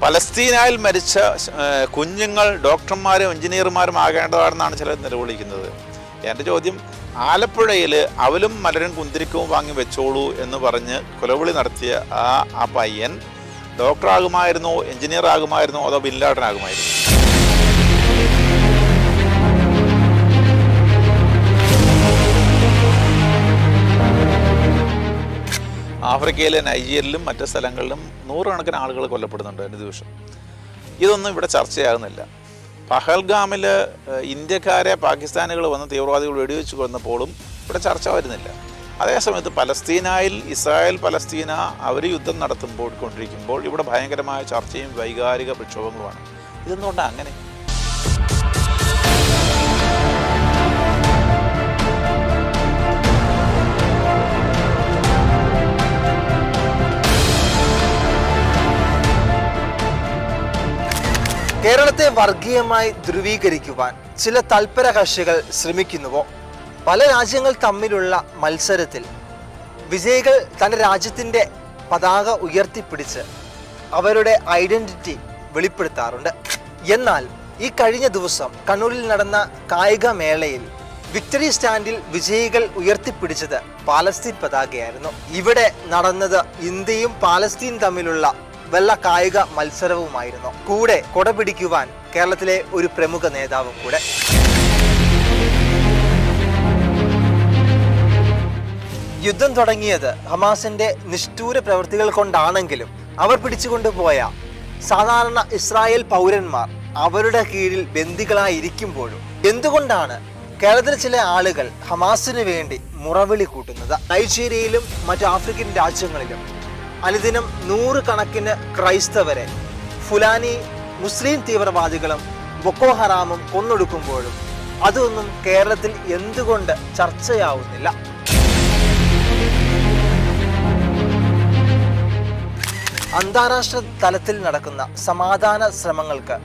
പലസ്തീനായിൽ മരിച്ച കുഞ്ഞുങ്ങൾ ഡോക്ടർമാരും എഞ്ചിനീയർമാരും ആകേണ്ടതാണെന്നാണ് ചിലർ നിലവിളിക്കുന്നത്. എൻ്റെ ചോദ്യം, ആലപ്പുഴയിൽ അവലും മലരും കുന്തിരിക്കവും വാങ്ങി വെച്ചോളൂ എന്ന് പറഞ്ഞ് കൊലവിളി നടത്തിയ ആ പയ്യൻ ഡോക്ടറാകുമായിരുന്നോ, എഞ്ചിനീയർ ആകുമായിരുന്നോ, അതോ ബിൻ ലാഡൻ ആകുമായിരുന്നോ? ആഫ്രിക്കയിലെ നൈജീരിയയിലും മറ്റ് സ്ഥലങ്ങളിലും നൂറുകണക്കിന് ആളുകൾ കൊല്ലപ്പെടുന്നുണ്ട് ഒരു ദിവസം. ഇതൊന്നും ഇവിടെ ചർച്ചയാകുന്നില്ല. പഹൽഗാമിൽ ഇന്ത്യക്കാരെ പാകിസ്ഥാനികൾ വന്ന് തീവ്രവാദികൾ വെടിവെച്ച് കൊന്നപ്പോഴും ഇവിടെ ചർച്ച വരുന്നില്ല. അതേസമയത്ത് പലസ്തീനായിൽ ഇസ്രായേൽ പലസ്തീന അവർ യുദ്ധം കൊണ്ടിരിക്കുമ്പോൾ ഇവിടെ ഭയങ്കരമായ ചർച്ചയും വൈകാരിക പ്രക്ഷോഭങ്ങളുമാണ്. ഇതെന്തുകൊണ്ടാണ് അങ്ങനെ? കേരളത്തെ വർഗീയമായി ധ്രുവീകരിക്കുവാൻ ചില തൽപര കക്ഷികൾ ശ്രമിക്കുന്നുവോ? പല രാജ്യങ്ങൾ തമ്മിലുള്ള മത്സരത്തിൽ വിജയികൾ തൻ്റെ രാജ്യത്തിൻ്റെ പതാക ഉയർത്തിപ്പിടിച്ച് അവരുടെ ഐഡന്റിറ്റി വെളിപ്പെടുത്താറുണ്ട്. എന്നാൽ ഈ കഴിഞ്ഞ ദിവസം കണ്ണൂരിൽ നടന്ന കായിക മേളയിൽ വിക്ടറി സ്റ്റാൻഡിൽ വിജയികൾ ഉയർത്തിപ്പിടിച്ചത് പാലസ്തീൻ പതാകയായിരുന്നു. ഇവിടെ നടന്നത് ഇന്ത്യയും പാലസ്തീൻ തമ്മിലുള്ള വെള്ള കായിക മത്സരവുമായിരുന്നു. കൂടെ കൊടപിടിക്കുവാൻ കേരളത്തിലെ ഒരു പ്രമുഖ നേതാവും കൂടെ. യുദ്ധം തുടങ്ങിയത് ഹമാസിന്റെ നിഷ്ഠൂര പ്രവൃത്തികൾ കൊണ്ടാണെങ്കിലും അവർ പിടിച്ചുകൊണ്ടുപോയ സാധാരണ ഇസ്രായേൽ പൗരന്മാർ അവരുടെ കീഴിൽ ബന്ദികളായിരിക്കുമ്പോഴും എന്തുകൊണ്ടാണ് കേരളത്തിലെ ചില ആളുകൾ ഹമാസിന് വേണ്ടി മുറവിളി കൂട്ടുന്നത്? നൈജീരിയയിലും മറ്റു ആഫ്രിക്കൻ രാജ്യങ്ങളിലും അനുദിനം നൂറുകണക്കിന് ക്രൈസ്തവരെ ഫുലാനി മുസ്ലിം തീവ്രവാദികളും ബൊക്കോ ഹറാമും കൊന്നൊടുക്കുമ്പോഴും അതൊന്നും കേരളത്തിൽ എന്തുകൊണ്ട് ചർച്ചയാവുന്നില്ല? അന്താരാഷ്ട്ര തലത്തിൽ നടക്കുന്ന സമാധാന ശ്രമങ്ങൾക്ക്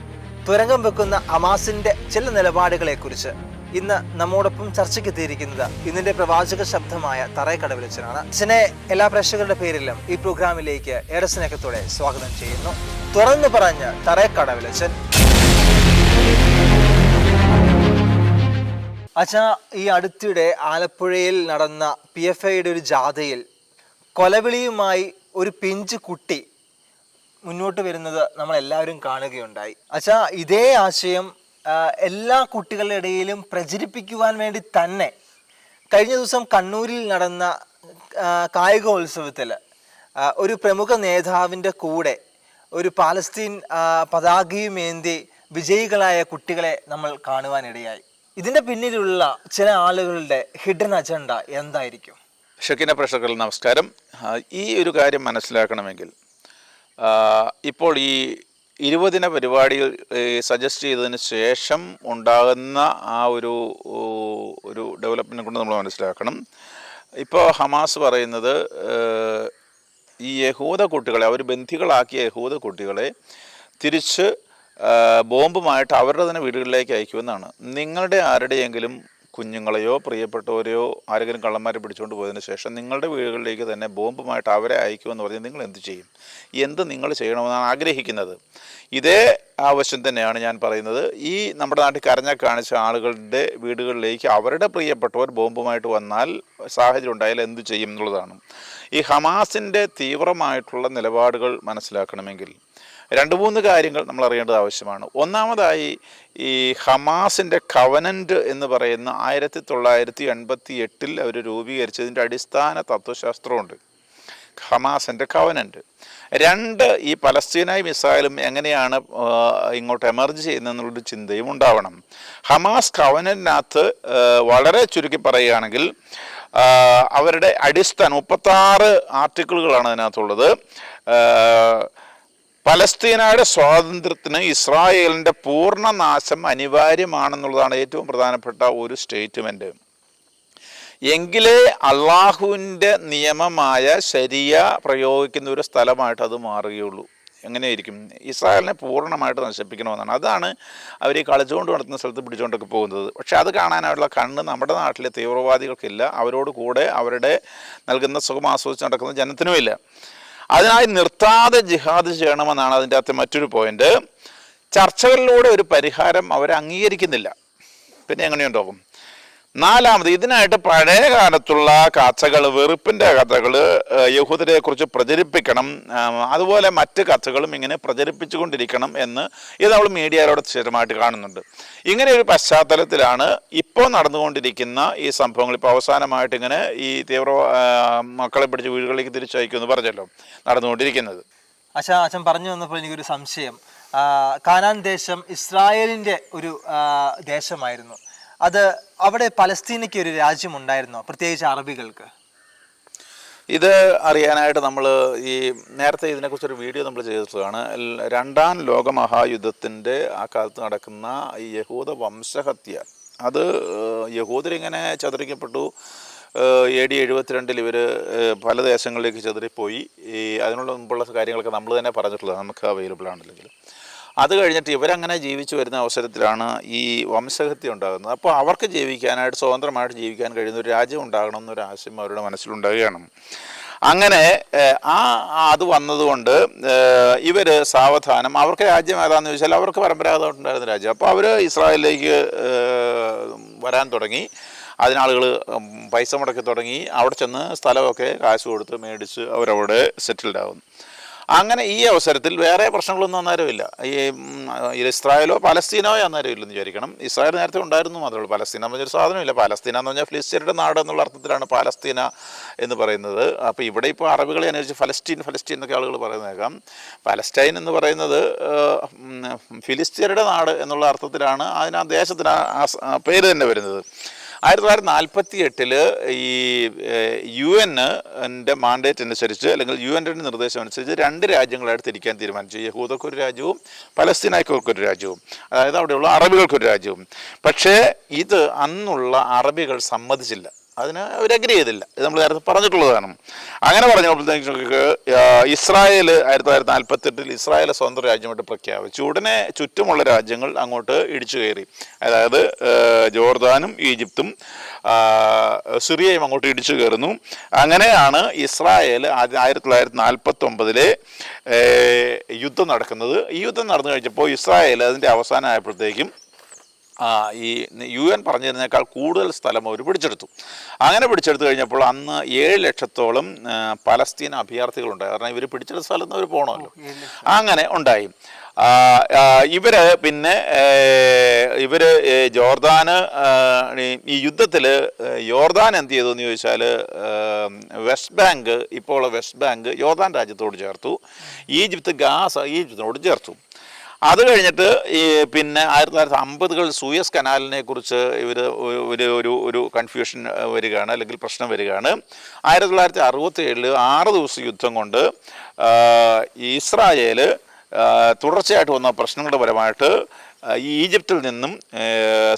തുരങ്കം വെക്കുന്ന ഹമാസിന്റെ ചില നിലപാടുകളെക്കുറിച്ച് ഇന്ന് നമ്മോടൊപ്പം ചർച്ചയ്ക്ക് എത്തിയിരിക്കുന്നത് ഇന്നിന്റെ പ്രവാചക ശബ്ദമായ തറൈ കടവിലച്ചനാണ്. അച്ഛനെ എല്ലാ പ്രേക്ഷകരുടെ പേരിലും ഈ പ്രോഗ്രാമിലേക്ക് ഏറെ സ്നേഹത്തോടെ സ്വാഗതം ചെയ്യുന്നു. തുറന്നു പറഞ്ഞ് തറൈ കടവിലച്ചൻ. അച്ഛാ, ഈ അടുത്തിടെ ആലപ്പുഴയിൽ നടന്ന PFIയുടെ ഒരു ജാഥയിൽ കൊലവിളിയുമായി ഒരു പിഞ്ചു കുട്ടി മുന്നോട്ട് വരുന്നത് നമ്മൾ എല്ലാവരും കാണുകയുണ്ടായി. അച്ഛാ, ഇതേ ആശയം എല്ലാ കുട്ടികളുടെ ഇടയിലും പ്രചരിപ്പിക്കുവാൻ വേണ്ടി തന്നെ കഴിഞ്ഞ ദിവസം കണ്ണൂരിൽ നടന്ന കായികോത്സവത്തിൽ ഒരു പ്രമുഖ നേതാവിൻ്റെ കൂടെ ഒരു പാലസ്തീൻ പതാകയുമേന്തി വിജയികളായ കുട്ടികളെ നമ്മൾ കാണുവാനിടയായി. ഇതിൻ്റെ പിന്നിലുള്ള ചില ആളുകളുടെ ഹിഡൻ അജണ്ട എന്തായിരിക്കും? ഷക്കീന പ്രേക്ഷകർക്ക് നമസ്കാരം. ഈ ഒരു കാര്യം മനസ്സിലാക്കണമെങ്കിൽ ഇപ്പോൾ ഈ 20 ദിന പരിപാടികൾ സജസ്റ്റ് ചെയ്തതിന് ശേഷം ഉണ്ടാകുന്ന ആ ഒരു ഡെവലപ്മെൻറ്റിനെ കൊണ്ട് നമ്മൾ മനസ്സിലാക്കണം. ഇപ്പോൾ ഹമാസ് പറയുന്നത് ഈ യഹൂദ കുട്ടികളെ, അവർ ബന്ധികളാക്കിയ യഹൂദ കുട്ടികളെ തിരിച്ച് ബോംബുമായിട്ട് അവരുടെ തന്നെ വീടുകളിലേക്ക് അയക്കുമെന്നാണ്. നിങ്ങളുടെ ആരുടെയെങ്കിലും കുഞ്ഞുങ്ങളെയോ പ്രിയപ്പെട്ടവരെയോ ആരെങ്കിലും കള്ളന്മാരെ പിടിച്ചുകൊണ്ട് പോയതിന് ശേഷം നിങ്ങളുടെ വീടുകളിലേക്ക് തന്നെ ബോംബുമായിട്ട് അവരെ അയക്കുമെന്ന് പറഞ്ഞാൽ നിങ്ങൾ എന്ത് ചെയ്യും? എന്ത് നിങ്ങൾ ചെയ്യണമെന്നാണ് ആഗ്രഹിക്കുന്നത്? ഇതേ ആവശ്യം തന്നെയാണ് ഞാൻ പറയുന്നത്. ഈ നമ്മുടെ നാട്ടിൽ കരഞ്ഞ കാണിച്ച ആളുകളുടെ വീടുകളിലേക്ക് അവരുടെ പ്രിയപ്പെട്ടവർ ബോംബുമായിട്ട് വന്നാൽ, സാഹചര്യം ഉണ്ടായാൽ എന്ത് ചെയ്യും എന്നുള്ളതാണ്. ഈ ഹമാസിൻ്റെ തീവ്രമായിട്ടുള്ള നിലപാടുകൾ മനസ്സിലാക്കണമെങ്കിൽ 2-3 കാര്യങ്ങൾ നമ്മൾ അറിയേണ്ടത് ആവശ്യമാണ്. ഒന്നാമതായി, ഈ ഹമാസിൻ്റെ കവനൻ്റ് എന്ന് പറയുന്ന 1988 അവർ രൂപീകരിച്ചതിൻ്റെ അടിസ്ഥാന തത്വശാസ്ത്രമുണ്ട്, ഹമാസിൻ്റെ കവനൻ്റ്. 2, ഈ പലസ്തീനായും ഇസ്രായേലും എങ്ങനെയാണ് ഇങ്ങോട്ട് എമർജ് ചെയ്യുന്നതെന്നുള്ളൊരു ചിന്തയും ഉണ്ടാവണം. ഹമാസ് കവനൻ്റിനകത്ത് വളരെ ചുരുക്കി പറയുകയാണെങ്കിൽ അവരുടെ അടിസ്ഥാന 36 ആർട്ടിക്കിളുകളാണ് അതിനകത്തുള്ളത്. പലസ്തീനയുടെ സ്വാതന്ത്ര്യത്തിന് ഇസ്രായേലിൻ്റെ പൂർണ്ണ നാശം അനിവാര്യമാണെന്നുള്ളതാണ് ഏറ്റവും പ്രധാനപ്പെട്ട ഒരു സ്റ്റേറ്റ്മെൻറ്റ്. എങ്കിലേ അള്ളാഹുവിൻ്റെ നിയമമായ ശരിയ പ്രയോഗിക്കുന്ന ഒരു സ്ഥലമായിട്ട് അത് മാറുകയുള്ളൂ. എങ്ങനെയായിരിക്കും? ഇസ്രായേലിനെ പൂർണ്ണമായിട്ട് നശിപ്പിക്കണമെന്നാണ്. അതാണ് അവർ ഈ കളിച്ചുകൊണ്ട് നടത്തുന്ന സ്ഥലത്ത് പിടിച്ചുകൊണ്ടൊക്കെ പോകുന്നത്. പക്ഷെ അത് കാണാനായിട്ടുള്ള കണ്ണ് നമ്മുടെ നാട്ടിലെ തീവ്രവാദികൾക്കില്ല, അവരോട് കൂടെ അവരുടെ നൽകുന്ന സുഖം ആസ്വദിച്ച് നടക്കുന്ന ജനത്തിനുമില്ല. അതിനായി നിർത്താതെ ജിഹാദ് ചെയ്യണമെന്നാണ് അതിൻ്റെ അകത്ത് മറ്റൊരു പോയിന്റ്. ചർച്ചകളിലൂടെ ഒരു പരിഹാരം അവർ അംഗീകരിക്കുന്നില്ല. പിന്നെ എങ്ങനെയുണ്ടാകും? നാലാമത്, ഇതിനായിട്ട് പഴയ കാലത്തുള്ള കഥകൾ, വെറുപ്പിൻ്റെ കഥകൾ യഹൂദരെ കുറിച്ച് പ്രചരിപ്പിക്കണം, അതുപോലെ മറ്റ് കഥകളും ഇങ്ങനെ പ്രചരിപ്പിച്ചുകൊണ്ടിരിക്കണം എന്ന് ഇത് നമ്മൾ മീഡിയയിലൂടെ സ്ഥിരമായിട്ട് കാണുന്നുണ്ട്. ഇങ്ങനെ ഒരു പശ്ചാത്തലത്തിലാണ് ഇപ്പോൾ നടന്നുകൊണ്ടിരിക്കുന്ന ഈ സംഭവങ്ങൾ. ഇപ്പോൾ അവസാനമായിട്ട് ഇങ്ങനെ ഈ മക്കളെ പിടിച്ച് വീടുകളിലേക്ക് തിരിച്ചയക്കുമെന്ന് പറഞ്ഞല്ലോ നടന്നുകൊണ്ടിരിക്കുന്നത്. അച്ഛൻ പറഞ്ഞു വന്നപ്പോൾ എനിക്കൊരു സംശയം. കാനാൻ ദേശം ഇസ്രായേലിൻ്റെ ഒരു ദേശമായിരുന്നു. അത് അവിടെ പലസ്തീനയ്ക്ക് ഒരു രാജ്യമുണ്ടായിരുന്നോ, പ്രത്യേകിച്ച് അറബികൾക്ക്? ഇത് അറിയാനായിട്ട് നമ്മൾ ഈ നേരത്തെ ഇതിനെക്കുറിച്ചൊരു വീഡിയോ നമ്മൾ ചെയ്തിട്ടുള്ളതാണ്. രണ്ടാം ലോകമഹായുദ്ധത്തിൻ്റെ ആ കാലത്ത് നടക്കുന്ന ഈ യഹൂദ വംശഹത്യ, അത് യഹൂദരിങ്ങനെ ചതറിക്കപ്പെട്ടു. AD 72 ഇവർ പല ദേശങ്ങളിലേക്ക് ചെതറിപ്പോയി. ഈ അതിനുള്ള മുമ്പുള്ള കാര്യങ്ങളൊക്കെ നമ്മൾ തന്നെ പറഞ്ഞിട്ടുള്ളത്, നമുക്ക് അവൈലബിൾ ആണെങ്കിലും. അത് കഴിഞ്ഞിട്ട് ഇവരങ്ങനെ ജീവിച്ചു വരുന്ന അവസരത്തിലാണ് ഈ വംശഹത്യ ഉണ്ടാകുന്നത്. അപ്പോൾ അവർക്ക് ജീവിക്കാനായിട്ട്, സ്വതന്ത്രമായിട്ട് ജീവിക്കാൻ കഴിയുന്ന ഒരു രാജ്യം ഉണ്ടാകണം എന്നൊരു ആശയം അവരുടെ മനസ്സിലുണ്ടാകുകയാണ്. അങ്ങനെ അത് വന്നതുകൊണ്ട് ഇവർ സാവധാനം, അവർക്ക് രാജ്യം ഏതാണെന്ന് ചോദിച്ചാൽ അവർക്ക് പരമ്പരാഗതമായിട്ടുണ്ടായിരുന്ന രാജ്യം. അപ്പോൾ അവർ ഇസ്രായേലിലേക്ക് വരാൻ തുടങ്ങി. അതിനാളുകൾ പൈസ മുടക്കി തുടങ്ങി. അവിടെ ചെന്ന് സ്ഥലമൊക്കെ കാശ് കൊടുത്ത് മേടിച്ച് അവരവിടെ സെറ്റിൽഡ് ആകുന്നു. അങ്ങനെ ഈ അവസരത്തിൽ വേറെ പ്രശ്നങ്ങളൊന്നും അന്നേരമില്ല. ഈ ഇസ്രായേലോ പലസ്തീനോ അന്നേരം ഇല്ലെന്ന് വിചാരിക്കണം. ഇസ്രായേൽ നേരത്തെ ഉണ്ടായിരുന്നു മാത്രമേ ഉള്ളൂ. പലസ്തീന എന്ന് പറഞ്ഞൊരു സാധനമില്ല. പലസ്തീന എന്ന് പറഞ്ഞാൽ ഫിലിസ്തീനയുടെ നാട് എന്നുള്ള അർത്ഥത്തിലാണ് പാലസ്തീന എന്ന് പറയുന്നത്. അപ്പോൾ ഇവിടെ ഇപ്പോൾ അറബികളെ അനുസരിച്ച് ഫലസ്തീൻ എന്നൊക്കെ ആളുകൾ പറയുന്നേക്കാം. പലസ്റ്റൈൻ എന്ന് പറയുന്നത് ഫിലിസ്തീനയുടെ നാട് എന്നുള്ള അർത്ഥത്തിലാണ് അതിന് ദേശത്തിന് ആ പേര് തന്നെ വരുന്നത്. 1948 ഈ UN-ൻ്റെ മാൻഡേറ്റ് അനുസരിച്ച്, അല്ലെങ്കിൽ UN-ൻ്റെ നിർദ്ദേശം അനുസരിച്ച് 2 രാജ്യങ്ങളായിട്ട് തിരിക്കാൻ തീരുമാനിച്ചു. യഹൂദർക്കൊരു രാജ്യവും പലസ്തീനയ്ക്കൊരു രാജ്യവും, അതായത് അവിടെയുള്ള അറബികൾക്കൊരു രാജ്യവും. പക്ഷേ ഇത് അന്നുള്ള അറബികൾ സമ്മതിച്ചില്ല, അതിന് അവർ അഗ്രി ചെയ്തില്ല. ഇത് നമ്മൾ നേരത്തെ പറഞ്ഞിട്ടുള്ളതാണ്. അങ്ങനെ പറഞ്ഞപ്പോഴത്തേക്ക് ഇസ്രായേൽ 1948 ഇസ്രായേൽ സ്വന്തം രാജ്യമായിട്ട് പ്രഖ്യാപിച്ചു. ഉടനെ ചുറ്റുമുള്ള രാജ്യങ്ങൾ അങ്ങോട്ട് ഇടിച്ചു കയറി. അതായത് ജോർദാനും ഈജിപ്തും സിറിയയും അങ്ങോട്ട് ഇടിച്ചു കയറുന്നു. അങ്ങനെയാണ് ഇസ്രായേൽ 1949 യുദ്ധം നടക്കുന്നത്. ഈ യുദ്ധം നടന്നു കഴിഞ്ഞപ്പോൾ ഇസ്രായേൽ അതിൻ്റെ അവസാനമായപ്പോഴത്തേക്കും ഈ UN പറഞ്ഞതിനേക്കാൾ കൂടുതൽ സ്ഥലം അവർ പിടിച്ചെടുത്തു. അങ്ങനെ പിടിച്ചെടുത്തു കഴിഞ്ഞപ്പോൾ അന്ന് 7 ലക്ഷത്തോളം പലസ്തീൻ അഭയാർത്ഥികളുണ്ടായി. കാരണം ഇവർ പിടിച്ചെടുത്ത സ്ഥലത്ത് അവർ പോകണമല്ലോ. അങ്ങനെ ഉണ്ടായി. ഇവർ ജോർദാന് ഈ യുദ്ധത്തിൽ യോർദാൻ എന്ത് ചെയ്തു എന്ന് ചോദിച്ചാൽ വെസ്റ്റ് ബാങ്ക്, ഇപ്പോൾ വെസ്റ്റ് ബാങ്ക് യോർദാൻ രാജ്യത്തോട് ചേർത്തു. ഈജിപ്ത് ഗാസ ഈജിപ്തിനോട് ചേർത്തു. അത് കഴിഞ്ഞിട്ട് പിന്നെ 1950 സൂയസ് കനാലിനെ കുറിച്ച് ഇവർ ഒരു കൺഫ്യൂഷൻ വരികയാണ്, അല്ലെങ്കിൽ പ്രശ്നം വരികയാണ്. 1967 6 ദിവസം യുദ്ധം കൊണ്ട് ഇസ്രായേൽ തുടർച്ചയായിട്ട് വന്ന പ്രശ്നങ്ങളുടെ പരമായിട്ട് ഈജിപ്തിൽ നിന്നും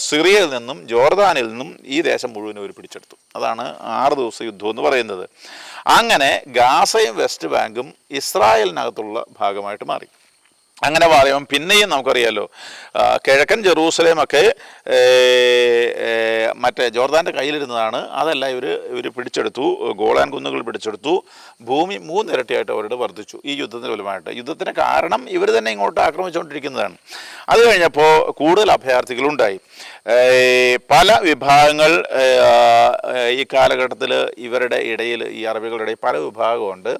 സിറിയയിൽ നിന്നും ജോർദാനിൽ നിന്നും ഈ ദേശം മുഴുവനും അവർ പിടിച്ചെടുത്തു. അതാണ് 6 ദിവസം യുദ്ധം എന്ന് പറയുന്നത്. അങ്ങനെ ഗാസയും വെസ്റ്റ് ബാങ്കും ഇസ്രായേലിനകത്തുള്ള ഭാഗമായിട്ട് മാറി. അങ്ങനെ പറയുമ്പം പിന്നെയും നമുക്കറിയാമല്ലോ, കിഴക്കൻ ജെറൂസലേമൊക്കെ മറ്റേ ജോർദാൻ്റെ കയ്യിലിരുന്നതാണ്. അതല്ല ഇവർ പിടിച്ചെടുത്തു. ഗോളാൻ കുന്നുകൾ പിടിച്ചെടുത്തു. ഭൂമി 3 ഇരട്ടിയായിട്ട് അവരുടെ വർദ്ധിച്ചു ഈ യുദ്ധത്തിന് ഫലമായിട്ട്. യുദ്ധത്തിന് കാരണം ഇവർ തന്നെ ഇങ്ങോട്ട് ആക്രമിച്ചുകൊണ്ടിരിക്കുന്നതാണ്. അത് കഴിഞ്ഞപ്പോൾ കൂടുതൽ അഭയാർത്ഥികളുണ്ടായി. പല വിഭാഗങ്ങൾ ഈ കാലഘട്ടത്തിൽ ഇവരുടെ ഇടയിൽ, ഈ അറബികളുടെ ഇടയിൽ പല വിഭാഗമുണ്ട്.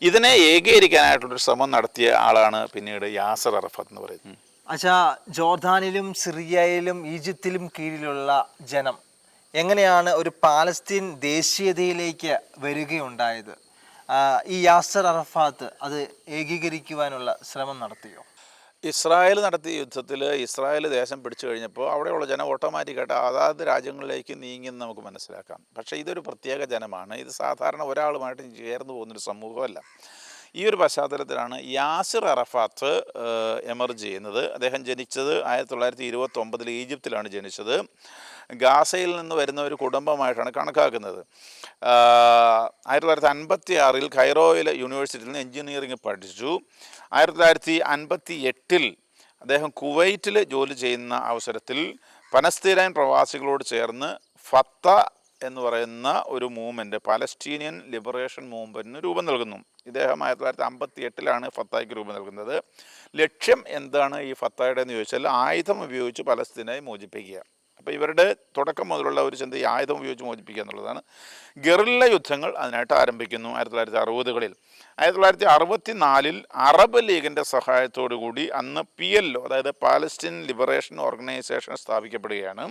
ഇതിനെ ഏകീകരിക്കാനായിട്ടുള്ളൊരു ശ്രമം നടത്തിയ ആളാണ് പിന്നീട് യാസർ അറഫാത്ത് എന്ന് പറയുന്നത്. ജോർദാനിലും സിറിയയിലും ഈജിപ്തിലും കീഴിലുള്ള ജനം എങ്ങനെയാണ് ഒരു പാലസ്തീൻ ദേശീയതയിലേക്ക് വരികയുണ്ടായത്? ഈ യാസർ അറഫാത്ത് അത് ഏകീകരിക്കുവാനുള്ള ശ്രമം നടത്തിയോ? ഇസ്രായേൽ നടത്തിയ യുദ്ധത്തിൽ ഇസ്രായേൽ ദേശം പിടിച്ചു കഴിഞ്ഞപ്പോൾ അവിടെയുള്ള ജനം ഓട്ടോമാറ്റിക്കായിട്ട് അതാത് രാജ്യങ്ങളിലേക്ക് നീങ്ങിയെന്ന് നമുക്ക് മനസ്സിലാക്കാം. പക്ഷേ ഇതൊരു പ്രത്യേക ജനമാണ്. ഇത് സാധാരണ ഒരാളുമായിട്ട് ചേർന്ന് പോകുന്നൊരു സമൂഹമല്ല. ഈ ഒരു പശ്ചാത്തലത്തിലാണ് യാസിർ അറഫാത്ത് എമർജ് ചെയ്യുന്നത്. അദ്ദേഹം ജനിച്ചത് 1929 ഈജിപ്തിലാണ് ജനിച്ചത്. ഗാസയിൽ നിന്ന് വരുന്ന ഒരു കുടുംബമായിട്ടാണ് കണക്കാക്കുന്നത്. 1956 കൈറോയിൽ യൂണിവേഴ്സിറ്റിയിൽ നിന്ന് എൻജിനീയറിംഗ് പഠിച്ചു. 1958 അദ്ദേഹം കുവൈറ്റിൽ ജോലി ചെയ്യുന്ന അവസരത്തിൽ പലസ്തീൻ പ്രവാസികളോട് ചേർന്ന് ഫത്ത എന്ന് പറയുന്ന ഒരു മൂവ്മെൻറ്റ്, പലസ്റ്റീനിയൻ ലിബറേഷൻ മൂവ്മെൻറ്റിന് രൂപം നൽകുന്നു. ഇദ്ദേഹം 1958 ഫത്തായ്ക്ക് രൂപം നൽകുന്നത്. ലക്ഷ്യം എന്താണ് ഈ ഫത്തായുടെ എന്ന് ചോദിച്ചാൽ ആയുധം ഉപയോഗിച്ച് പലസ്തീനെ മോചിപ്പിക്കുക. അപ്പോൾ ഇവരുടെ തുടക്കം മുതലുള്ള ഒരു ചിന്ത ഈ ആയുധം ഉപയോഗിച്ച് മോചിപ്പിക്കുക എന്നുള്ളതാണ്. ഗറില്ല യുദ്ധങ്ങൾ അതിനായിട്ട് ആരംഭിക്കുന്നു 1960-കളിൽ. 1964 അറബ് ലീഗിൻ്റെ സഹായത്തോടു കൂടി അന്ന് PLO, അതായത് പാലസ്തീൻ ലിബറേഷൻ ഓർഗനൈസേഷൻ സ്ഥാപിക്കപ്പെടുകയാണ്.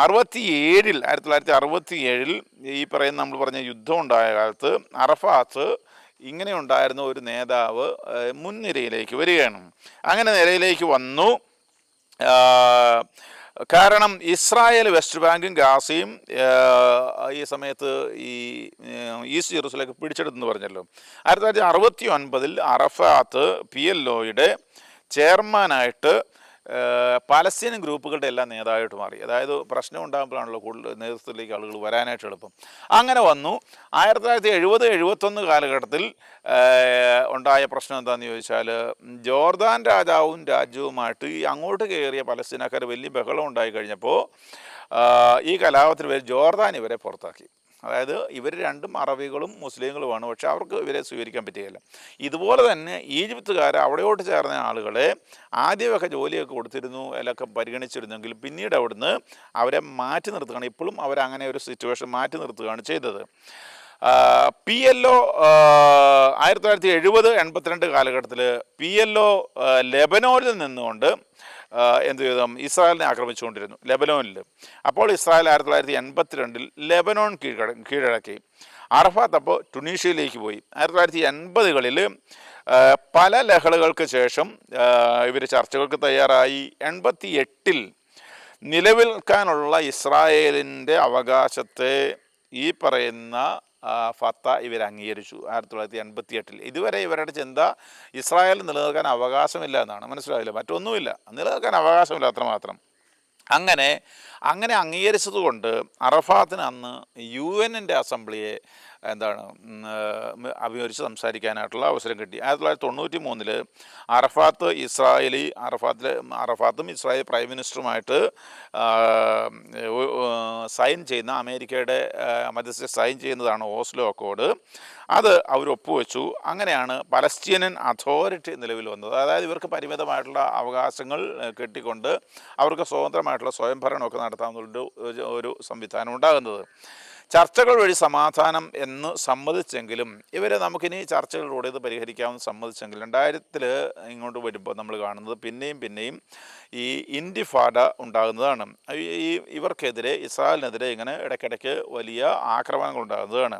1967 ഈ പറയുന്ന നമ്മൾ പറഞ്ഞ യുദ്ധം ഉണ്ടായ കാലത്ത് അറഫാത്ത് ഇങ്ങനെ ഉണ്ടായിരുന്ന ഒരു നേതാവ് മുൻനിരയിലേക്ക് വരികയാണ്. അങ്ങനെ നിരയിലേക്ക് വന്നു. കാരണം ഇസ്രായേൽ വെസ്റ്റ് ബാങ്കും ഗാസയും ഈ സമയത്ത് ഈ ഈസ്റ്റ് ജെറുസലേം പിടിച്ചെടുത്തെന്ന് പറഞ്ഞല്ലോ. 1969 അറഫാത്ത് PLOയുടെ ചെയർമാനായിട്ട് പാലസ്തീനിയൻ ഗ്രൂപ്പുകളുടെ എല്ലാം നേതാവായിട്ട് മാറി. അതായത് പ്രശ്നം ഉണ്ടാകുമ്പോഴാണല്ലോ കൂടുതൽ നേതൃത്വത്തിലേക്ക് ആളുകൾ വരാനായിട്ട് എളുപ്പം. അങ്ങനെ വന്നു. 1970-71 കാലഘട്ടത്തിൽ ഉണ്ടായ പ്രശ്നം എന്താണെന്ന് ചോദിച്ചാൽ, ജോർദാൻ രാജ്യവുമായിട്ട് ഈ അങ്ങോട്ട് കയറിയ പലസ്തീനക്കാർ വലിയ ബഹളം ഉണ്ടായി കഴിഞ്ഞപ്പോൾ ഈ കലാപത്തിൽ ജോർദാൻ ഇവരെ പുറത്താക്കി. അതായത് ഇവർ രണ്ടും അറബികളും മുസ്ലിങ്ങളുമാണ്, പക്ഷെ അവർക്ക് ഇവരെ സ്വീകരിക്കാൻ പറ്റുകയില്ല. ഇതുപോലെ തന്നെ ഈജിപ്തുകാർ അവിടെയോട്ട് ചേർന്ന ആളുകളെ ആദ്യമൊക്കെ ജോലിയൊക്കെ കൊടുത്തിരുന്നു, അതിലൊക്കെ പരിഗണിച്ചിരുന്നെങ്കിൽ പിന്നീട് അവിടുന്ന് അവരെ മാറ്റി നിർത്തുകയാണ്. ഇപ്പോഴും അവരങ്ങനെ ഒരു സിറ്റുവേഷൻ മാറ്റി നിർത്തുകയാണ് ചെയ്തത്. PLO 1970-82 കാലഘട്ടത്തിൽ PLO ലെബനോനിൽ നിന്നുകൊണ്ട് എന്ത് ചെയ്തു, ഇസ്രായേലിനെ ആക്രമിച്ചുകൊണ്ടിരുന്നു ലെബനോനിൽ. അപ്പോൾ ഇസ്രായേൽ 1982 ലെബനോൻ കീഴടക്കി. അറഫാത്ത് അപ്പോൾ ടുണീഷ്യയിലേക്ക് പോയി. 1980-കളിൽ പല ലഹളകൾക്ക് ശേഷം ഇവർ ചർച്ചകൾക്ക് തയ്യാറായി. 88 നിലനിൽക്കാനുള്ള ഇസ്രായേലിൻ്റെ അവകാശത്തെ ഈ പറയുന്ന ഫത്ത ഇവർ അംഗീകരിച്ചു 1988. ഇതുവരെ ഇവരുടെ ചിന്ത ഇസ്രായേൽ നിലനിൽക്കാൻ അവകാശമില്ല എന്നാണ്. മനസ്സിലായില്ല, മറ്റൊന്നുമില്ല, നിലനിൽക്കാൻ അവകാശമില്ല, അത്രമാത്രം. അങ്ങനെ അംഗീകരിച്ചതുകൊണ്ട് അറഫാത്തിന് അന്ന് UN അസംബ്ലിയെ അഭിമുഖിച്ച് സംസാരിക്കാനായിട്ടുള്ള അവസരം കിട്ടി. 1993 അറഫാത്തും ഇസ്രായേൽ പ്രൈം മിനിസ്റ്ററുമായിട്ട് സൈൻ ചെയ്യുന്ന അമേരിക്കയുടെ മധ്യസ്ഥ സൈൻ ചെയ്യുന്നതാണ് ഓസ്ലോ അക്കോർഡ്. അത് അവർ ഒപ്പുവെച്ചു. അങ്ങനെയാണ് പലസ്തീനിയൻ അതോറിറ്റി നിലവിൽ വന്നത്. അതായത് ഇവർക്ക് പരിമിതമായിട്ടുള്ള അവകാശങ്ങൾ കെട്ടിക്കൊണ്ട് അവർക്ക് സ്വതന്ത്രമായിട്ടുള്ള സ്വയംഭരണമൊക്കെ നടത്താമെന്നുള്ള ഒരു സംവിധാനം ഉണ്ടാകുന്നത്. ചർച്ചകൾ വഴി സമാധാനം എന്ന് സമ്മതിച്ചെങ്കിലും ഇവരെ നമുക്കിനി ചർച്ചകളിലൂടെ ഇത് പരിഹരിക്കാമെന്ന് സമ്മതിച്ചെങ്കിലും 2000 ഇങ്ങോട്ട് വരുമ്പോൾ നമ്മൾ കാണുന്നത് പിന്നെയും ഈ ഇൻഡിഫാഡ ഉണ്ടാകുന്നതാണ്. ഇവർക്കെതിരെ ഇസ്രായേലിനെതിരെ ഇങ്ങനെ ഇടയ്ക്കിടയ്ക്ക് വലിയ ആക്രമണങ്ങൾ ഉണ്ടാകുന്നതാണ്.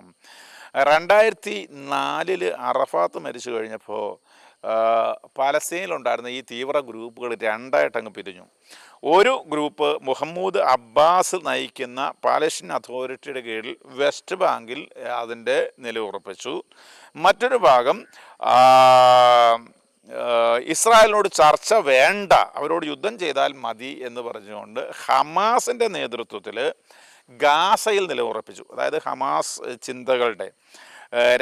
2004 അറഫാത്ത് മരിച്ചു കഴിഞ്ഞപ്പോൾ പാലസ്തീനിലുണ്ടായിരുന്ന ഈ തീവ്ര ഗ്രൂപ്പുകൾ രണ്ടായിട്ടങ്ങ് പിരിഞ്ഞു. ഒരു ഗ്രൂപ്പ് മുഹമ്മദ് അബ്ബാസ് നയിക്കുന്ന പാലസ്തീൻ അതോറിറ്റിയുടെ കീഴിൽ വെസ്റ്റ് ബാങ്കിൽ അതിൻ്റെ നിലയുറപ്പിച്ചു. മറ്റൊരു ഭാഗം ഇസ്രായേലിനോട് ചർച്ച വേണ്ട, അവരോട് യുദ്ധം ചെയ്താൽ മതി എന്ന് പറഞ്ഞുകൊണ്ട് ഹമാസിൻ്റെ നേതൃത്വത്തിൽ ഗാസയിൽ നിലയുറപ്പിച്ചു. അതായത് ഹമാസ് ചിന്തകളുടെ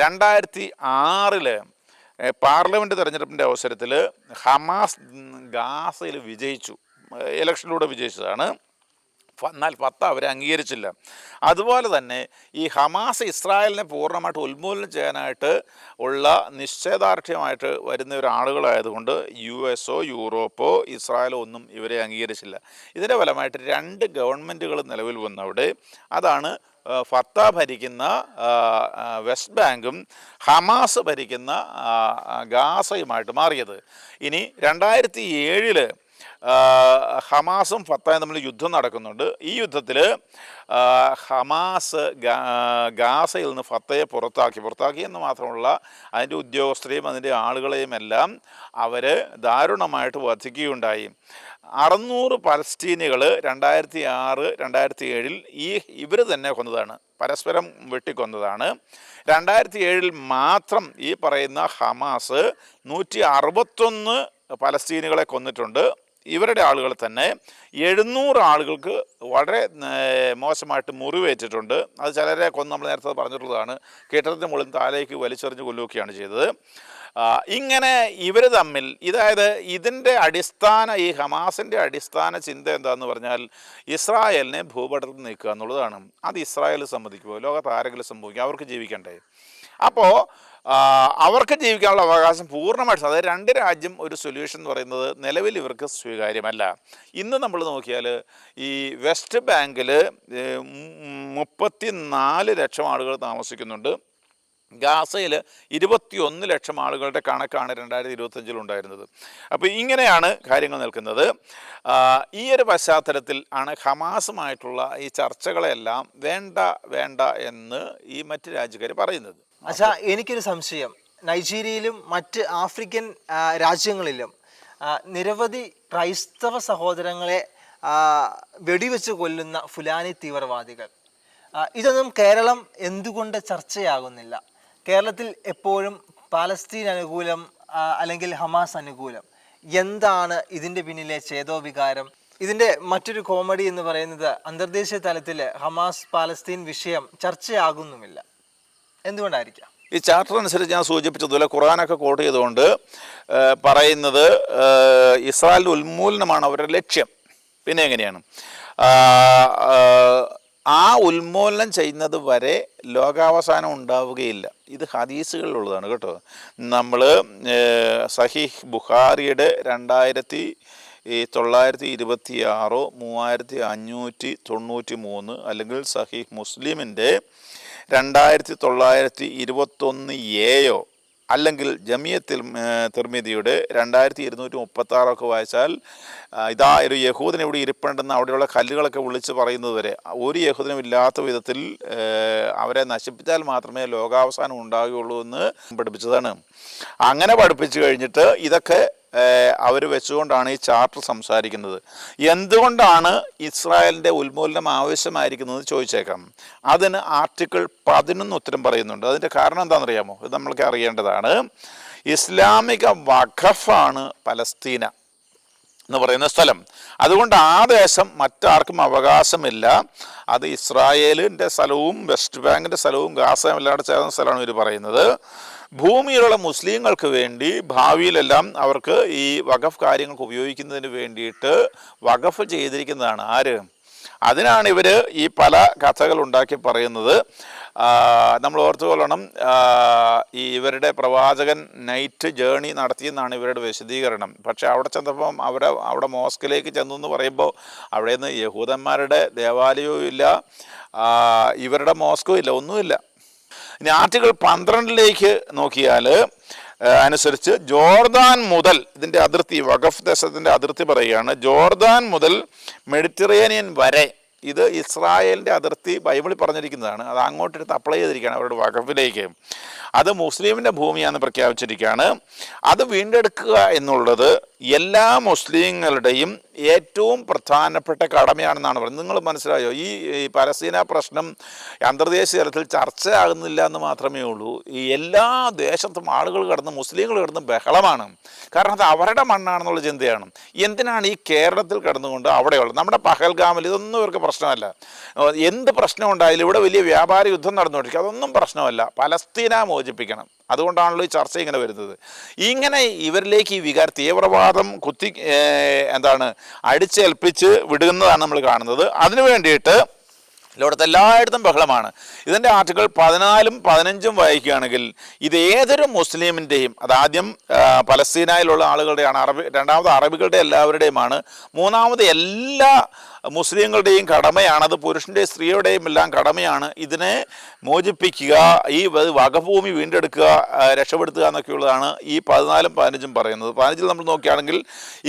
2006 പാർലമെൻറ്റ് തെരഞ്ഞെടുപ്പിൻ്റെ അവസരത്തിൽ ഹമാസ് ഗാസയിൽ വിജയിച്ചു, ഇലക്ഷനിലൂടെ വിജയിച്ചതാണ്. എന്നാൽ ഫത്ത അവരെ അംഗീകരിച്ചില്ല. അതുപോലെ തന്നെ ഈ ഹമാസ് ഇസ്രായേലിനെ പൂർണ്ണമായിട്ട് ഉന്മൂലനം ചെയ്യാനായിട്ട് ഉള്ള നിശ്ചയദാർഢ്യമായിട്ട് വരുന്ന ഒരാളുകളായതുകൊണ്ട് US യൂറോപ്പോ ഇസ്രായേലോ ഒന്നും ഇവരെ അംഗീകരിച്ചില്ല. ഇതിൻ്റെ ഫലമായിട്ട് 2 ഗവൺമെൻറ്റുകൾ നിലവിൽ വന്നവിടെ. അതാണ് ഫത്ത ഭരിക്കുന്ന വെസ്റ്റ് ബാങ്കും ഹമാസ് ഭരിക്കുന്ന ഗാസയുമായിട്ട് മാറിയത്. ഇനി 2007 ഹമാസും ഫത്തയും തമ്മിൽ യുദ്ധം നടക്കുന്നുണ്ട്. ഈ യുദ്ധത്തിൽ ഹമാസ് ഗാസയിൽ നിന്ന് ഫത്തയെ പുറത്താക്കി എന്ന് മാത്രമുള്ള അതിൻ്റെ ഉദ്യോഗസ്ഥരെയും അതിൻ്റെ ആളുകളെയും എല്ലാം അവർ ദാരുണമായിട്ട് വധിക്കുകയുണ്ടായി. 600 പലസ്തീനികൾ 2006-2007 ഇവർ തന്നെ കൊന്നതാണ്, പരസ്പരം വെട്ടിക്കൊന്നതാണ്. 2007 മാത്രം ഈ പറയുന്ന ഹമാസ് 161 പലസ്തീനികളെ കൊന്നിട്ടുണ്ട്. ഇവരുടെ ആളുകൾ തന്നെ 700 ആളുകൾക്ക് വളരെ മോശമായിട്ട് മുറിവേറ്റിട്ടുണ്ട്. അത് ചിലരെ കൊന്ന് നമ്മൾ നേരത്തെ പറഞ്ഞിട്ടുള്ളതാണ്. കെട്ടിടത്തിന് മുകളിൽ താഴേക്ക് വലിച്ചെറിഞ്ഞ് കൊല്ലുകയൊക്കെയാണ് ചെയ്തത്. ഇങ്ങനെ ഇവർ തമ്മിൽ അതായത് ഇതിൻ്റെ ഈ ഹമാസിൻ്റെ അടിസ്ഥാന ചിന്ത എന്താണെന്ന് പറഞ്ഞാൽ ഇസ്രായേലിനെ ഭൂപടത്തിൽ നീക്കുക എന്നുള്ളതാണ്. അത് ഇസ്രായേൽ സമ്മതിക്കുമോ? ലോകത്ത് ആരെങ്കിലും സംഭവിക്കും? അവർക്ക് ജീവിക്കണ്ടേ? അപ്പോൾ അവർക്ക് ജീവിക്കാനുള്ള അവകാശം പൂർണ്ണമായിട്ട്, അതായത് രണ്ട് രാജ്യം ഒരു സൊല്യൂഷൻ എന്ന് പറയുന്നത് നിലവിൽ ഇവർക്ക് സ്വീകാര്യമല്ല. ഇന്ന് നമ്മൾ നോക്കിയാൽ ഈ വെസ്റ്റ് ബാങ്കിൽ 34 ലക്ഷം ആളുകൾ താമസിക്കുന്നുണ്ട്. ഗാസയിൽ 21 ലക്ഷം ആളുകളുടെ കണക്കാണ് 2025 ഉണ്ടായിരുന്നത്. അപ്പോൾ ഇങ്ങനെയാണ് കാര്യങ്ങൾ നിൽക്കുന്നത്. ഈ ഒരു പശ്ചാത്തലത്തിൽ ആണ് ഹമാസുമായിട്ടുള്ള ഈ ചർച്ചകളെല്ലാം വേണ്ട എന്ന് ഈ മറ്റ് രാജ്യക്കാർ പറയുന്നത്. അച്ഛാ, എനിക്കൊരു സംശയം. നൈജീരിയയിലും മറ്റ് ആഫ്രിക്കൻ രാജ്യങ്ങളിലും നിരവധി ക്രൈസ്തവ സഹോദരങ്ങളെ വെടിവെച്ച് കൊല്ലുന്ന ഫുലാനി തീവ്രവാദികൾ, ഇതൊന്നും കേരളം എന്തുകൊണ്ട് ചർച്ചയാകുന്നില്ല? കേരളത്തിൽ എപ്പോഴും പാലസ്തീൻ അനുകൂലം അല്ലെങ്കിൽ ഹമാസ് അനുകൂലം. എന്താണ് ഇതിൻ്റെ പിന്നിലെ ചേതോവികാരം? ഇതിൻ്റെ മറ്റൊരു കോമഡി എന്ന് പറയുന്നത് അന്തർദേശീയ തലത്തിൽ ഹമാസ് പാലസ്തീൻ വിഷയം ചർച്ചയാകുന്നുമില്ല. എന്തുകൊണ്ടായിരിക്കാം? ഈ ചാർട്ടർ അനുസരിച്ച് ഞാൻ സൂചിപ്പിച്ചതുപോലെ ഖുർആനൊക്കെ കോട്ട് ചെയ്തുകൊണ്ട് പറയുന്നത് ഇസ്രായേലിൻ്റെ ഉന്മൂലനമാണ് അവരുടെ ലക്ഷ്യം. പിന്നെ എങ്ങനെയാണ് ആ ഉന്മൂലനം ചെയ്യുന്നത് വരെ ലോകാവസാനം ഉണ്ടാവുകയില്ല. ഇത് ഹദീസുകളിലുള്ളതാണ് കേട്ടോ. നമ്മൾ സഹീഹ് ബുഖാരിയുടെ 2926 3593 അല്ലെങ്കിൽ സഹീഹ് മുസ്ലിമിൻ്റെ 2921 അല്ലെങ്കിൽ ജമിയത്തിൽ തിർമിദിയുടെ 2236 വായിച്ചാൽ ഇതാ ഒരു യഹൂദൻ ഇവിടെ ഇരിപ്പുണ്ടെന്ന് അവിടെയുള്ള കല്ലുകളൊക്കെ വിളിച്ച് പറയുന്നത് വരെ ഒരു യഹൂദനും ഇല്ലാത്ത വിധത്തിൽ അവരെ നശിപ്പിച്ചാൽ മാത്രമേ ലോകാവസാനം ഉണ്ടാകുകയുള്ളൂ എന്ന് പഠിപ്പിച്ചതാണ്. അങ്ങനെ പഠിപ്പിച്ചു കഴിഞ്ഞിട്ട് ഇതൊക്കെ അവർ വെച്ചുകൊണ്ടാണ് ഈ ചാർട്ടർ സംസാരിക്കുന്നത്. എന്തുകൊണ്ടാണ് ഇസ്രായേലിൻ്റെ ഉന്മൂലനം ആവശ്യമായിരിക്കുന്നത് ചോദിച്ചേക്കാം. അതിന് ആർട്ടിക്കിൾ 11 ഉത്തരം പറയുന്നുണ്ട്. അതിൻ്റെ കാരണം എന്താണെന്നറിയാമോ? ഇത് നമ്മൾക്ക് അറിയേണ്ടതാണ്. ഇസ്ലാമിക വഖഫാണ് പലസ്തീന എന്ന് പറയുന്ന സ്ഥലം. അതുകൊണ്ട് ആ ദേശം മറ്റാർക്കും അവകാശമില്ല. അത് ഇസ്രായേലിൻ്റെ സ്ഥലവും വെസ്റ്റ് ബാങ്കിൻ്റെ സ്ഥലവും ഗാസയും എല്ലാവരും ചേർന്ന സ്ഥലമാണ് ഇവർ പറയുന്നത്. ഭൂമിയിലുള്ള മുസ്ലിങ്ങൾക്ക് വേണ്ടി ഭാവിയിലെല്ലാം അവർക്ക് ഈ വഖഫ് കാര്യങ്ങൾക്ക് ഉപയോഗിക്കുന്നതിന് വേണ്ടിയിട്ട് വഖഫ് ചെയ്തിരിക്കുന്നതാണ്. ആര്? അതിനാണ് ഇവർ ഈ പല കഥകൾ ഉണ്ടാക്കി പറയുന്നത്. നമ്മൾ ഓർത്തുകൊള്ളണം, ഈ ഇവരുടെ പ്രവാചകൻ നൈറ്റ് ജേണി നടത്തിയെന്നാണ് ഇവരുടെ വിശദീകരണം. പക്ഷേ അവിടെ ചെന്നപ്പം അവിടെ മോസ്കിലേക്ക് ചെന്നു എന്ന് പറയുമ്പോൾ അവിടെ നിന്ന് യഹൂദന്മാരുടെ ദേവാലയവും ഇല്ല, ഇവരുടെ മോസ്കും ഇല്ല, ഒന്നുമില്ല. ഇനി ആർട്ടിക്കിൾ 12 നോക്കിയാൽ അനുസരിച്ച് ജോർദാൻ മുതൽ ഇതിൻ്റെ അതിർത്തി, വഖഫ് ദേശത്തിൻ്റെ അതിർത്തി പറയുകയാണ്. ജോർദാൻ മുതൽ മെഡിറ്ററേനിയൻ വരെ ഇത് ഇസ്രായേലിൻ്റെ അതിർത്തി ബൈബിളിൽ പറഞ്ഞിരിക്കുന്നതാണ്. അത് അങ്ങോട്ടെടുത്ത് അപ്ലൈ ചെയ്തിരിക്കുകയാണ് അവരുടെ വഖഫിലേക്ക്. അത് മുസ്ലിമിൻ്റെ ഭൂമിയാണെന്ന് പ്രഖ്യാപിച്ചിരിക്കുകയാണ്. അത് വീണ്ടെടുക്കുക എന്നുള്ളത് എല്ലാ മുസ്ലിങ്ങളുടെയും ഏറ്റവും പ്രധാനപ്പെട്ട കടമയാണെന്നാണ് പറയുന്നത്. നിങ്ങൾ മനസ്സിലായോ? ഈ പലസ്തീന പ്രശ്നം അന്തർദേശീയ തലത്തിൽ ചർച്ചയാകുന്നില്ല എന്ന് മാത്രമേ ഉള്ളൂ. ഈ എല്ലാ ദേശത്തും ആളുകൾ മുസ്ലിങ്ങൾ കിടന്ന് ബഹളമാണ്. കാരണം അത് അവരുടെ മണ്ണാണെന്നുള്ള ചിന്തയാണ്. എന്തിനാണ് ഈ കേരളത്തിൽ കിടന്നുകൊണ്ട് അവിടെയുള്ളത്? നമ്മുടെ പഹൽഗാമിൽ ഇതൊന്നും ഇവർക്ക് പ്രശ്നമല്ല. എന്ത് പ്രശ്നം ഉണ്ടായാലും ഇവിടെ വലിയ വ്യാപാര യുദ്ധം നടന്നുകൊണ്ടിരിക്കുക, അതൊന്നും പ്രശ്നമല്ല. പലസ്തീന മോചിപ്പിക്കണം. അതുകൊണ്ടാണല്ലോ ഈ ചർച്ച ഇങ്ങനെ വരുന്നത്. ഇങ്ങനെ ഇവരിലേക്ക് ഈ തീവ്രവാദം അടിച്ചേൽപ്പിച്ച് വിടുന്നതാണ് നമ്മൾ കാണുന്നത്. അതിനു വേണ്ടിയിട്ട് ലോകത്ത് എല്ലായിടത്തും ബഹളമാണ്. ഇതിൻ്റെ ആർട്ടിക്കിൾ 14ഉം 15ഉം വായിക്കുകയാണെങ്കിൽ ഇത് ഏതൊരു മുസ്ലിമിൻ്റെയും, അതാദ്യം പലസ്തീനയിലുള്ള ആളുകളുടെയാണ്, രണ്ടാമത് അറബികളുടെ എല്ലാവരുടെയുമാണ്, മൂന്നാമത് എല്ലാ മുസ്ലിങ്ങളുടെയും കടമയാണ്. അത് പുരുഷൻ്റെയും സ്ത്രീയുടെയും എല്ലാം കടമയാണ്. ഇതിനെ മോചിപ്പിക്കുക, ഈ വകഭൂമി വീണ്ടെടുക്കുക, രക്ഷപ്പെടുത്തുക എന്നൊക്കെയുള്ളതാണ് ഈ 14ഉം 15ഉം പറയുന്നത്. 15 നമ്മൾ നോക്കുകയാണെങ്കിൽ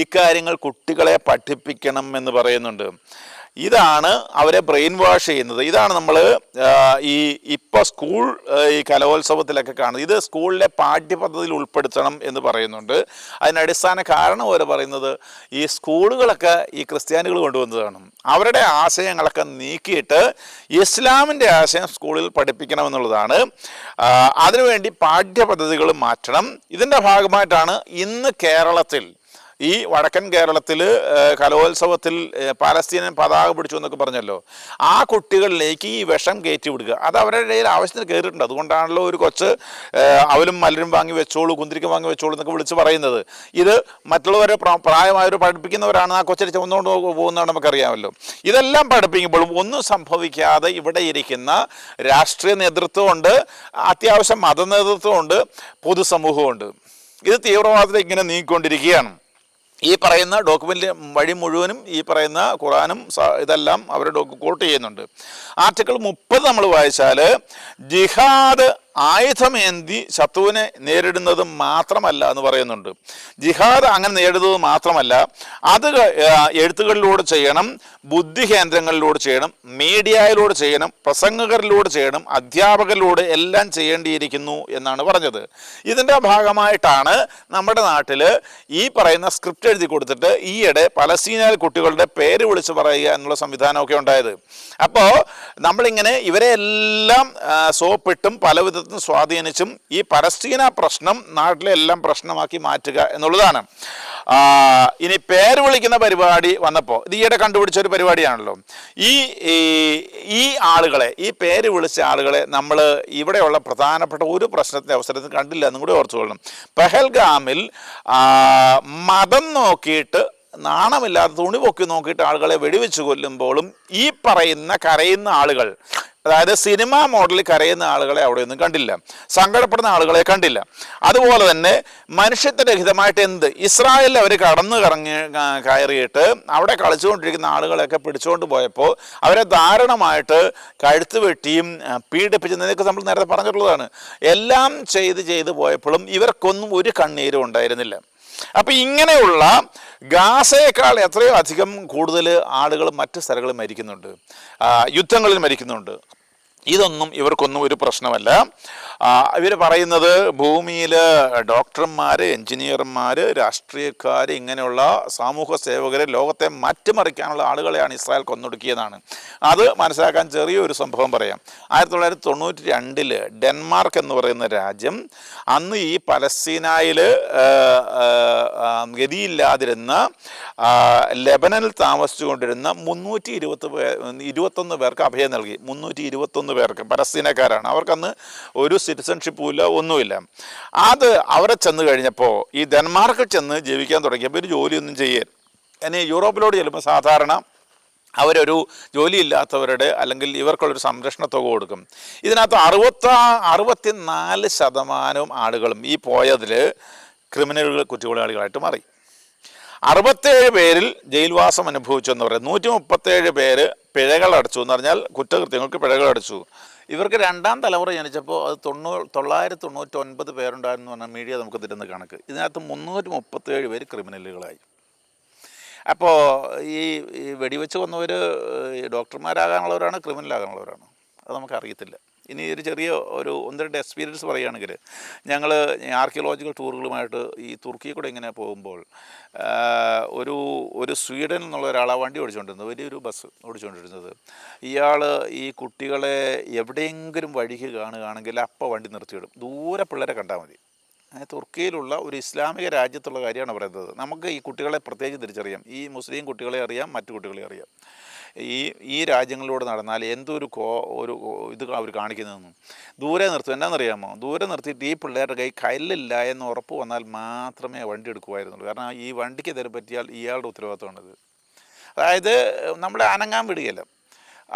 ഇക്കാര്യങ്ങൾ കുട്ടികളെ പഠിപ്പിക്കണം എന്ന് പറയുന്നുണ്ട്. ഇതാണ് അവരെ ബ്രെയിൻ വാഷ് ചെയ്യുന്നത്. ഇതാണ് നമ്മൾ ഇപ്പോൾ ഈ കലോത്സവത്തിലൊക്കെ കാണുന്നത്. ഇത് സ്കൂളിലെ പാഠ്യപദ്ധതിയിൽ ഉൾപ്പെടുത്തണം എന്ന് പറയുന്നുണ്ട്. അതിനടിസ്ഥാന കാരണം പോലെ പറയുന്നത് ഈ സ്കൂളുകളൊക്കെ ഈ ക്രിസ്ത്യാനികൾ കൊണ്ടുവന്നതാണ്. അവരുടെ ആശയങ്ങളൊക്കെ നീക്കിയിട്ട് ഇസ്ലാമിൻ്റെ ആശയം സ്കൂളിൽ പഠിപ്പിക്കണമെന്നുള്ളതാണ്. അതിനുവേണ്ടി പാഠ്യപദ്ധതികൾ മാറ്റണം. ഇതിൻ്റെ ഭാഗമായിട്ടാണ് ഇന്ന് കേരളത്തിൽ ഈ വടക്കൻ കേരളത്തിൽ കലോത്സവത്തിൽ പാലസ്തീനൻ പതാക പിടിച്ചു എന്നൊക്കെ പറഞ്ഞല്ലോ, ആ കുട്ടികളിലേക്ക് ഈ വിഷം കയറ്റി വിടുക. അത് അവരുടെ ഇടയിൽ ആവശ്യത്തിന് കയറിയിട്ടുണ്ട്. അതുകൊണ്ടാണല്ലോ ഒരു കൊച്ച് അവലും മലരും വാങ്ങി വെച്ചോളൂ, കുന്തിരിക്കം വാങ്ങി വെച്ചോളൂ എന്നൊക്കെ വിളിച്ച് പറയുന്നത്. ഇത് മറ്റുള്ളവരെ പ്രായമായവർ പഠിപ്പിക്കുന്നവരാണ്, ആ കൊച്ചിനെ ചുമന്നുകൊണ്ട് പോകുന്നതാണ് നമുക്കറിയാമല്ലോ. ഇതെല്ലാം പഠിപ്പിക്കുമ്പോഴും ഒന്നും സംഭവിക്കാതെ ഇവിടെ ഇരിക്കുന്ന രാഷ്ട്രീയ നേതൃത്വമുണ്ട്, അത്യാവശ്യം മത നേതൃത്വമുണ്ട്, പൊതുസമൂഹമുണ്ട്. ഇത് തീവ്രവാദത്തെ ഇങ്ങനെ നീങ്ങിക്കൊണ്ടിരിക്കുകയാണ്. ഈ പറയുന്ന ഡോക്യുമെൻ്റ് വഴി മുഴുവനും ഈ പറയുന്ന ഖുറാനും ഇതെല്ലാം അവർ കോട്ട് ചെയ്യുന്നുണ്ട്. ആർട്ടിക്കിൾ 30 നമ്മൾ വായിച്ചാൽ ജിഹാദ് ആയുധമേന്തി ശത്രുവിനെ നേരിടുന്നത് മാത്രമല്ല എന്ന് പറയുന്നുണ്ട്. ജിഹാദ് അങ്ങനെ നേരിടുന്നത് മാത്രമല്ല, അത് എഴുത്തുകളിലൂടെ ചെയ്യണം, ബുദ്ധി കേന്ദ്രങ്ങളിലൂടെ ചെയ്യണം, മീഡിയയിലൂടെ ചെയ്യണം, പ്രസംഗകരിലൂടെ ചെയ്യണം, അധ്യാപകരിലൂടെ എല്ലാം ചെയ്യേണ്ടിയിരിക്കുന്നു എന്നാണ് പറഞ്ഞത്. ഇതിൻ്റെ ഭാഗമായിട്ടാണ് നമ്മുടെ നാട്ടിൽ ഈ പറയുന്ന സ്ക്രിപ്റ്റ് എഴുതി കൊടുത്തിട്ട് ഈയിടെ പലസ്തീനിലെ കുട്ടികളുടെ പേര് വിളിച്ച് പറയുക എന്നുള്ള സംവിധാനമൊക്കെ ഉണ്ടായത്. അപ്പോൾ നമ്മളിങ്ങനെ ഇവരെ എല്ലാം സോപ്പിട്ടും പലവിധ സ്വാധീനിച്ചും ഈ പലസ്തീന പ്രശ്നം നാട്ടിലെ എല്ലാം പ്രശ്നമാക്കി മാറ്റുക എന്നുള്ളതാണ്. ഇനി പേര് വിളിക്കുന്ന പരിപാടി വന്നപ്പോൾ, ഇത് ഈയിടെ കണ്ടുപിടിച്ച ഒരു പരിപാടിയാണല്ലോ. ഈ ആളുകളെ, ഈ പേര് വിളിച്ച ആളുകളെ നമ്മൾ ഇവിടെയുള്ള പ്രധാനപ്പെട്ട ഒരു പ്രശ്നത്തിൻ്റെ അവസരത്തിൽ കണ്ടില്ല എന്നും കൂടി ഓർത്തുകൊള്ളണം. പെഹൽഗാമിൽ മതം നോക്കിയിട്ട്, നാണമില്ലാതെ തുണി പൊക്കി നോക്കിയിട്ട് ആളുകളെ വെടിവെച്ച് കൊല്ലുമ്പോഴും ഈ പറയുന്ന കരയുന്ന ആളുകൾ, അതായത് സിനിമാ മോഡലിൽ കരയുന്ന ആളുകളെ അവിടെയൊന്നും കണ്ടില്ല, സങ്കടപ്പെടുന്ന ആളുകളെ കണ്ടില്ല. അതുപോലെ തന്നെ മനുഷ്യത്വരഹിതമായിട്ട് ഇസ്രായേലിൽ അവർ കയറിയിട്ട് അവിടെ കളിച്ചുകൊണ്ടിരിക്കുന്ന ആളുകളെയൊക്കെ പിടിച്ചുകൊണ്ട് പോയപ്പോൾ അവരെ ദാരുണമായിട്ട് കഴുത്ത് വെട്ടിയും പീഡിപ്പിച്ചതൊക്കെ നമ്മൾ നേരത്തെ പറഞ്ഞിട്ടുള്ളതാണ്. എല്ലാം ചെയ്ത് പോയപ്പോഴും ഇവർക്കൊന്നും ഒരു കണ്ണീരും ഉണ്ടായിരുന്നില്ല. അപ്പം ഇങ്ങനെയുള്ള ഗാസയേക്കാൾ എത്രയോ അധികം കൂടുതൽ ആളുകൾ മറ്റ് സ്ഥലങ്ങളിൽ മരിക്കുന്നുണ്ട്, യുദ്ധങ്ങളിൽ മരിക്കുന്നുണ്ട്. ഇതൊന്നും ഇവർക്കൊന്നും ഒരു പ്രശ്നമല്ല. ഇവർ പറയുന്നത് ഭൂമിയിൽ ഡോക്ടർമാർ, എൻജിനീയർമാർ, രാഷ്ട്രീയക്കാർ, ഇങ്ങനെയുള്ള സാമൂഹ്യ സേവകരെ, ലോകത്തെ മാറ്റിമറിക്കാനുള്ള ആളുകളെയാണ് ഇസ്രായേൽ കൊന്നൊടുക്കിയതാണ്. അത് മനസ്സിലാക്കാൻ ചെറിയൊരു സംഭവം പറയാം. 1992 ഡെൻമാർക്ക് എന്ന് പറയുന്ന രാജ്യം അന്ന് ഈ പലസ്തീനായിൽ ഗതിയില്ലാതിരുന്ന ലെബനനിൽ താമസിച്ചുകൊണ്ടിരുന്ന 321 പേർക്ക് അഭയം നൽകി. 321 പേർക്ക് പലസ്തീനക്കാരാണ്. അവർക്കന്ന് ഒരു സിറ്റിസൺഷിപ്പും ഇല്ല, ഒന്നുമില്ല. അത് അവിടെ ചെന്ന് കഴിഞ്ഞപ്പോൾ, ഈ ഡെൻമാർക്കിൽ ചെന്ന് ജീവിക്കാൻ തുടങ്ങിയപ്പോൾ ഒരു ജോലിയൊന്നും ചെയ്യാൻ, ഇനി യൂറോപ്പിലോട്ട് ചെല്ലുമ്പോൾ സാധാരണ അവരൊരു ജോലിയില്ലാത്തവരുടെ അല്ലെങ്കിൽ ഇവർക്കുള്ളൊരു സംരക്ഷണ തുക കൊടുക്കും. ഇതിനകത്ത് 64% ആളുകളും ഈ പോയതിൽ ക്രിമിനലുകൾ, കുറ്റവാളികളായിട്ട് മാറി. 67 പേരിൽ ജയിൽവാസം അനുഭവിച്ചു എന്ന് പറയും. 137 പേര് പിഴകൾ അടച്ചു എന്ന് പറഞ്ഞാൽ കുറ്റകൃത്യങ്ങൾക്ക് പിഴകൾ അടച്ചു. ഇവർക്ക് രണ്ടാം തലമുറ ജനിച്ചപ്പോൾ അത് 999 പേരുണ്ടായിരുന്നു പറഞ്ഞാൽ മീഡിയ നമുക്ക് തരുന്ന കണക്ക്. ഇതിനകത്ത് 337 പേര് ക്രിമിനലുകളായി. അപ്പോൾ ഈ വെടിവെച്ച് കൊന്നവർ ഡോക്ടർമാരാകാനുള്ളവരാണ്, ക്രിമിനലാകാനുള്ളവരാണ്, അത് നമുക്കറിയത്തില്ല. ഇനി ഒരു ചെറിയ ഒരു 1-2 എക്സ്പീരിയൻസ് പറയുകയാണെങ്കിൽ, ഞങ്ങൾ ആർക്കിയോളജിക്കൽ ടൂറുകളുമായിട്ട് ഈ തുർക്കിയിൽ കൂടെ ഇങ്ങനെ പോകുമ്പോൾ ഒരു സ്വീഡനിൽ നിന്നുള്ള ഒരാളാണ് വണ്ടി ഓടിച്ചുകൊണ്ടിരുന്നത്, വലിയൊരു ബസ് ഓടിച്ചുകൊണ്ടിരുന്നത്. ഇയാൾ ഈ കുട്ടികളെ എവിടെയെങ്കിലും വഴിക്ക് കാണുകയാണെങ്കിൽ അപ്പോൾ വണ്ടി നിർത്തിയിടും, ദൂരെ പിള്ളേരെ കണ്ടാൽ മതി. തുർക്കിയിലുള്ള ഒരു ഇസ്ലാമിക രാജ്യത്തുള്ള കാര്യമാണ് പറയുന്നത്. നമുക്ക് ഈ കുട്ടികളെ പ്രത്യേകിച്ച് തിരിച്ചറിയാം. ഈ മുസ്ലിം കുട്ടികളെ അറിയാം, മറ്റു കുട്ടികളെ അറിയാം. ഈ രാജ്യങ്ങളിലൂടെ നടന്നാൽ എന്തൊരു ഇത് അവർ കാണിക്കുന്നതെന്നും. ദൂരെ നിർത്തും. എന്നാണെന്നറിയാമോ? ദൂരെ നിർത്തിയിട്ട് ഈ പിള്ളേരുടെ കൈ കല്ലില്ല എന്ന് ഉറപ്പ് വന്നാൽ മാത്രമേ വണ്ടി എടുക്കുമായിരുന്നുള്ളൂ. കാരണം ഈ വണ്ടിക്ക് എതിരെ പറ്റിയാൽ ഇയാളുടെ ഉത്തരവാദിത്തമാണിത്. അതായത് നമ്മളെ അനങ്ങാൻ വിടുകയില്ല.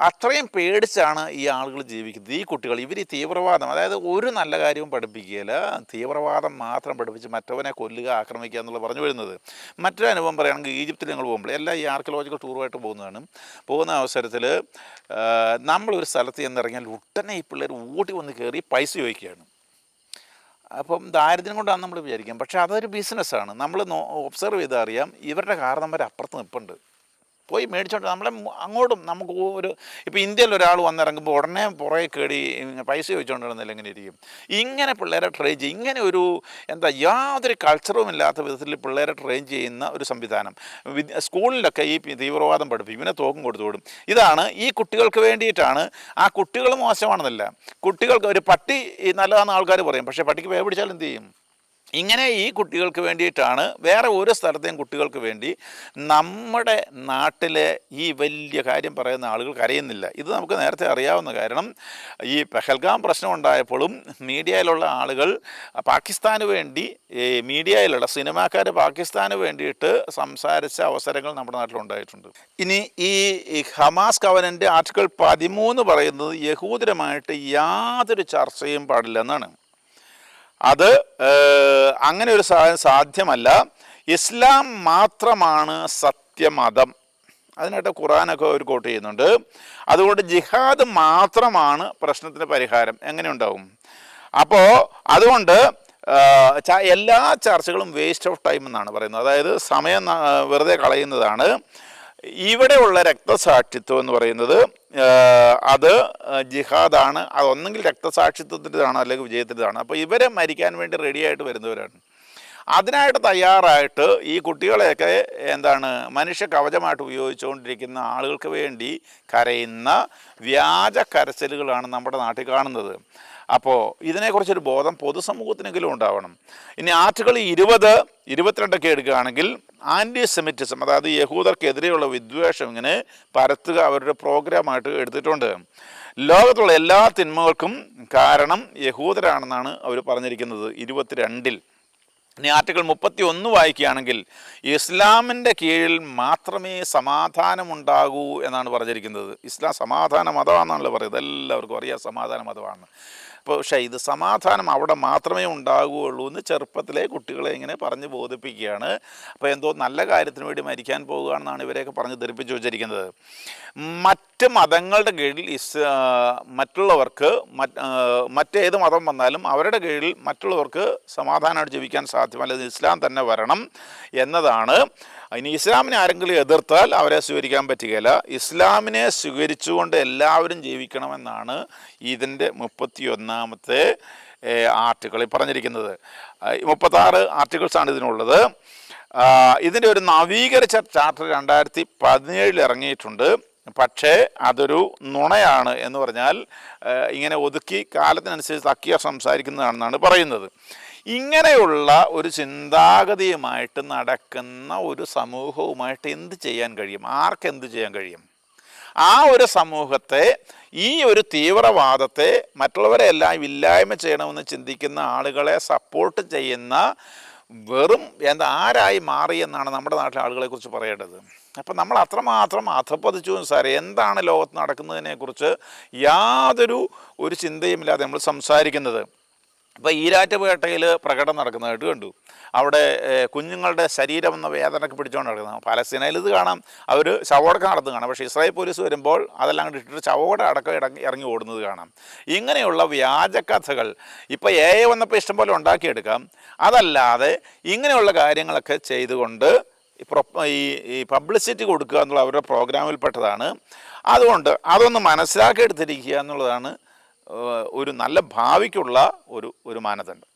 അത്രയും പേടിച്ചാണ് ഈ ആളുകൾ ജീവിക്കുന്നത്, ഈ കുട്ടികൾ. ഇവർ ഈ തീവ്രവാദം, അതായത് ഒരു നല്ല കാര്യവും പഠിപ്പിക്കുകയില്ല, തീവ്രവാദം മാത്രം പഠിപ്പിച്ച് മറ്റവനെ കൊല്ലുക, ആക്രമിക്കുക എന്നുള്ള പറഞ്ഞു വരുന്നത്. മറ്റൊരു അനുഭവം പറയുകയാണെങ്കിൽ, ഈജിപ്തിൽ ഞങ്ങൾ പോകുമ്പോൾ, എല്ലാം ഈ ആർക്കിയോളജിക്കൽ ടൂറുമായിട്ട് പോകുന്നതാണ്. പോകുന്ന അവസരത്തിൽ നമ്മളൊരു സ്ഥലത്ത് ചെന്നിറങ്ങിയാൽ ഉടനെ ഈ പിള്ളേർ ഓടി വന്ന് കയറി പൈസ ചോദിക്കുകയാണ്. അപ്പം ദാരിദ്ര്യം കൊണ്ടാണ് നമ്മൾ വിചാരിക്കാം, പക്ഷേ അതൊരു ബിസിനസ്സാണ്. നമ്മൾ ഒബ്സർവ് ചെയ്താൽ അറിയാം, ഇവരുടെ കാരണവന്മാർ അപ്പുറത്ത് നിൽപ്പുണ്ട്, പോയി മേടിച്ചോണ്ട് നമ്മളെ അങ്ങോട്ടും. നമുക്ക് ഇപ്പോൾ ഇന്ത്യയിൽ ഒരാൾ വന്നിറങ്ങുമ്പോൾ ഉടനെ പുറകെ കേടി പൈസ ചോദിച്ചുകൊണ്ടിരുന്നില്ല, എങ്ങനെ ഇരിക്കും? ഇങ്ങനെ പിള്ളേരെ ട്രെയിൻ ചെയ്യും. ഇങ്ങനെ ഒരു യാതൊരു കൾച്ചറും ഇല്ലാത്ത വിധത്തിൽ പിള്ളേരെ ട്രെയിൻ ചെയ്യുന്ന ഒരു സംവിധാനം സ്കൂളിലൊക്കെ ഈ തീവ്രവാദം പഠിപ്പിക്കും, ഇവനെ തോക്കും കൊടുത്തു വിടും. ഇതാണ് ഈ കുട്ടികൾക്ക് വേണ്ടിയിട്ടാണ്. ആ കുട്ടികൾ മോശമാണെന്നല്ല, കുട്ടികൾക്ക് ഒരു പട്ടി നല്ലതാണെന്ന് ആൾക്കാർ പറയും, പക്ഷേ പട്ടിക്ക് പേ പിടിച്ചാൽ എന്ത് ചെയ്യും? ഇങ്ങനെ ഈ കുട്ടികൾക്ക് വേണ്ടിയിട്ടാണ്, വേറെ ഒരു സ്ഥലത്തെയും കുട്ടികൾക്ക് വേണ്ടി നമ്മുടെ നാട്ടിലെ ഈ വലിയ കാര്യം പറയുന്ന ആളുകൾ കരയുന്നില്ല. ഇത് നമുക്ക് നേരത്തെ അറിയാവുന്ന കാരണം ഈ പെഹൽഗാം പ്രശ്നം ഉണ്ടായപ്പോഴും മീഡിയയിലുള്ള ആളുകൾ പാകിസ്ഥാന് വേണ്ടി, ഈ മീഡിയയിലുള്ള സിനിമാക്കാർ പാകിസ്ഥാന് വേണ്ടിയിട്ട് സംസാരിച്ച അവസരങ്ങൾ നമ്മുടെ നാട്ടിലുണ്ടായിട്ടുണ്ട്. ഇനി ഈ ഹമാസ് കവനൻ്റെ ആർട്ടിക്കിൾ 13 പറയുന്നത് യഹൂദരുമായിട്ട് യാതൊരു ചർച്ചയും പാടില്ല എന്നാണ്. അത് അങ്ങനെ ഒരു സാധ്യമല്ല. ഇസ്ലാം മാത്രമാണ് സത്യമതം. അതിനായിട്ട് ഖുറാനൊക്കെ ഒരു കോട്ട് ചെയ്യുന്നുണ്ട്. അതുകൊണ്ട് ജിഹാദ് മാത്രമാണ് പ്രശ്നത്തിന് പരിഹാരം. എങ്ങനെ ഉണ്ടാവും? അപ്പോൾ അതുകൊണ്ട് എല്ലാ ചർച്ചകളും വേസ്റ്റ് ഓഫ് ടൈം എന്നാണ് പറയുന്നത്. അതായത് സമയം വെറുതെ കളയുന്നതാണ്. ഇവിടെയുള്ള രക്തസാക്ഷിത്വം എന്ന് പറയുന്നത് അത് ജിഹാദാണ്. അതൊന്നെങ്കിൽ രക്തസാക്ഷിത്വത്തിൻ്റെതാണ് അല്ലെങ്കിൽ വിജയത്തിൻ്റെതാണ്. അപ്പോൾ ഇവരെ മരിക്കാൻ വേണ്ടി റെഡിയായിട്ട് വരുന്നവരാണ്. അതിനായിട്ട് തയ്യാറായിട്ട് ഈ കുട്ടികളെയൊക്കെ മനുഷ്യ കവചമായിട്ട് ഉപയോഗിച്ചുകൊണ്ടിരിക്കുന്ന ആളുകൾക്ക് വേണ്ടി കരയുന്ന വ്യാജ കരച്ചിലുകളാണ് നമ്മുടെ നാട്ടിൽ കാണുന്നത്. അപ്പോൾ ഇതിനെക്കുറിച്ചൊരു ബോധം പൊതുസമൂഹത്തിനെങ്കിലും ഉണ്ടാവണം. ഇനി ആർട്ടിക്കിൾ 20, 22 എടുക്കുകയാണെങ്കിൽ ആൻറ്റി-സെമിറ്റിസം, അതായത് യഹൂദർക്കെതിരെയുള്ള വിദ്വേഷം ഇങ്ങനെ പരത്തുക അവരുടെ പ്രോഗ്രാമായിട്ട് എടുത്തിട്ടുണ്ട്. ലോകത്തുള്ള എല്ലാ തിന്മകൾക്കും കാരണം യഹൂദരാണെന്നാണ് അവർ പറഞ്ഞിരിക്കുന്നത് 22-ൽ. ഇനി ആർട്ടിക്കിൾ 31 വായിക്കുകയാണെങ്കിൽ ഇസ്ലാമിൻ്റെ കീഴിൽ മാത്രമേ സമാധാനമുണ്ടാകൂ എന്നാണ് പറഞ്ഞിരിക്കുന്നത്. ഇസ്ലാം സമാധാന മതമാണെന്നാണല്ലോ പറയുന്നത്. എല്ലാവർക്കും അറിയാം സമാധാന മതമാണ്. പക്ഷേ ഇത് സമാധാനം അവിടെ മാത്രമേ ഉണ്ടാകുകയുള്ളൂ എന്ന് ചെറുപ്പത്തിലെ കുട്ടികളെ ഇങ്ങനെ പറഞ്ഞ് ബോധിപ്പിക്കുകയാണ്. അപ്പോൾ എന്തോ നല്ല കാര്യത്തിന് വേണ്ടി മരിക്കാൻ പോകുകയാണെന്നാണ് ഇവരെയൊക്കെ പറഞ്ഞ് ധരിപ്പിച്ച് വെച്ചിരിക്കുന്നത്. മറ്റ് മതങ്ങളുടെ കീഴിൽ മറ്റുള്ളവർക്ക് മറ്റേത് മതം വന്നാലും അവരുടെ കീഴിൽ മറ്റുള്ളവർക്ക് സമാധാനമായിട്ട് ജീവിക്കാൻ സാധ്യമല്ല. ഇസ്ലാം തന്നെ വരണം എന്നതാണ്. ഇനി ഇസ്ലാമിനെ ആരെങ്കിലും എതിർത്താൽ അവരെ സ്വീകരിക്കാൻ പറ്റുകയില്ല. ഇസ്ലാമിനെ സ്വീകരിച്ചുകൊണ്ട് എല്ലാവരും ജീവിക്കണമെന്നാണ് ഇതിൻ്റെ 31-ാമത്തെ ആർട്ടിക്കിളിൽ പറഞ്ഞിരിക്കുന്നത്. 36 ആർട്ടിക്കിൾസാണ് ഇതിനുള്ളത്. ഇതിൻ്റെ ഒരു നവീകരിച്ച ചാർട്ടർ 2017 ഇറങ്ങിയിട്ടുണ്ട്. പക്ഷേ അതൊരു നുണയാണ് എന്ന് പറഞ്ഞാൽ ഇങ്ങനെ ഒതുക്കി കാലത്തിനനുസരിച്ച് തക്കിയ സംസാരിക്കുന്നതാണെന്നാണ് പറയുന്നത്. ഇങ്ങനെയുള്ള ഒരു ചിന്താഗതിയുമായിട്ട് നടക്കുന്ന ഒരു സമൂഹവുമായിട്ട് എന്ത് ചെയ്യാൻ കഴിയും? ആർക്കെന്ത് ചെയ്യാൻ കഴിയും? ആ ഒരു സമൂഹത്തെ, ഈ ഒരു തീവ്രവാദത്തെ, മറ്റുള്ളവരെ എല്ലാം ഇല്ലായ്മ ചെയ്യണമെന്ന് ചിന്തിക്കുന്ന ആളുകളെ സപ്പോർട്ട് ചെയ്യുന്ന വെറും ആരായി മാറി എന്നാണ് നമ്മുടെ നാട്ടിലെ ആളുകളെക്കുറിച്ച് പറയേണ്ടത്. അപ്പം നമ്മൾ അത്രമാത്രം അധപ്പതിച്ചു സാറേ. എന്താണ് ലോകത്ത് നടക്കുന്നതിനെക്കുറിച്ച് യാതൊരു ചിന്തയുമില്ലാതെ നമ്മൾ സംസാരിക്കുന്നത്. ഇപ്പോൾ ഈരാറ്റുപേട്ടയിൽ പ്രകടനം നടക്കുന്നതായിട്ട് കണ്ടു. അവിടെ കുഞ്ഞുങ്ങളുടെ ശരീരം എന്ന വേദനയൊക്കെ പിടിച്ചുകൊണ്ട് നടക്കുന്നത്. പലസ്തീനയിൽ ഇത് കാണാം, അവർ ശവോടക്കം നടത്തുന്നത് കാണാം. പക്ഷേ ഇസ്രായേൽ പോലീസ് വരുമ്പോൾ അതെല്ലാം കണ്ട് ഇട്ടിട്ട് ശവോടെ അടക്കം ഇറങ്ങി ഓടുന്നത് കാണാം. ഇങ്ങനെയുള്ള വ്യാജ കഥകൾ ഇപ്പോൾ AI വന്നപ്പോൾ ഇഷ്ടംപോലെ ഉണ്ടാക്കിയെടുക്കാം. അതല്ലാതെ ഇങ്ങനെയുള്ള കാര്യങ്ങളൊക്കെ ചെയ്തുകൊണ്ട് ഈ പബ്ലിസിറ്റി കൊടുക്കുക എന്നുള്ള അവരുടെ പ്രോഗ്രാമിൽപ്പെട്ടതാണ്. അതുകൊണ്ട് അതൊന്ന് മനസ്സിലാക്കിയെടുത്തിരിക്കുക എന്നുള്ളതാണ് ഒരു നല്ല ഭാവിക്കുള്ള ഒരു മാനദണ്ഡം.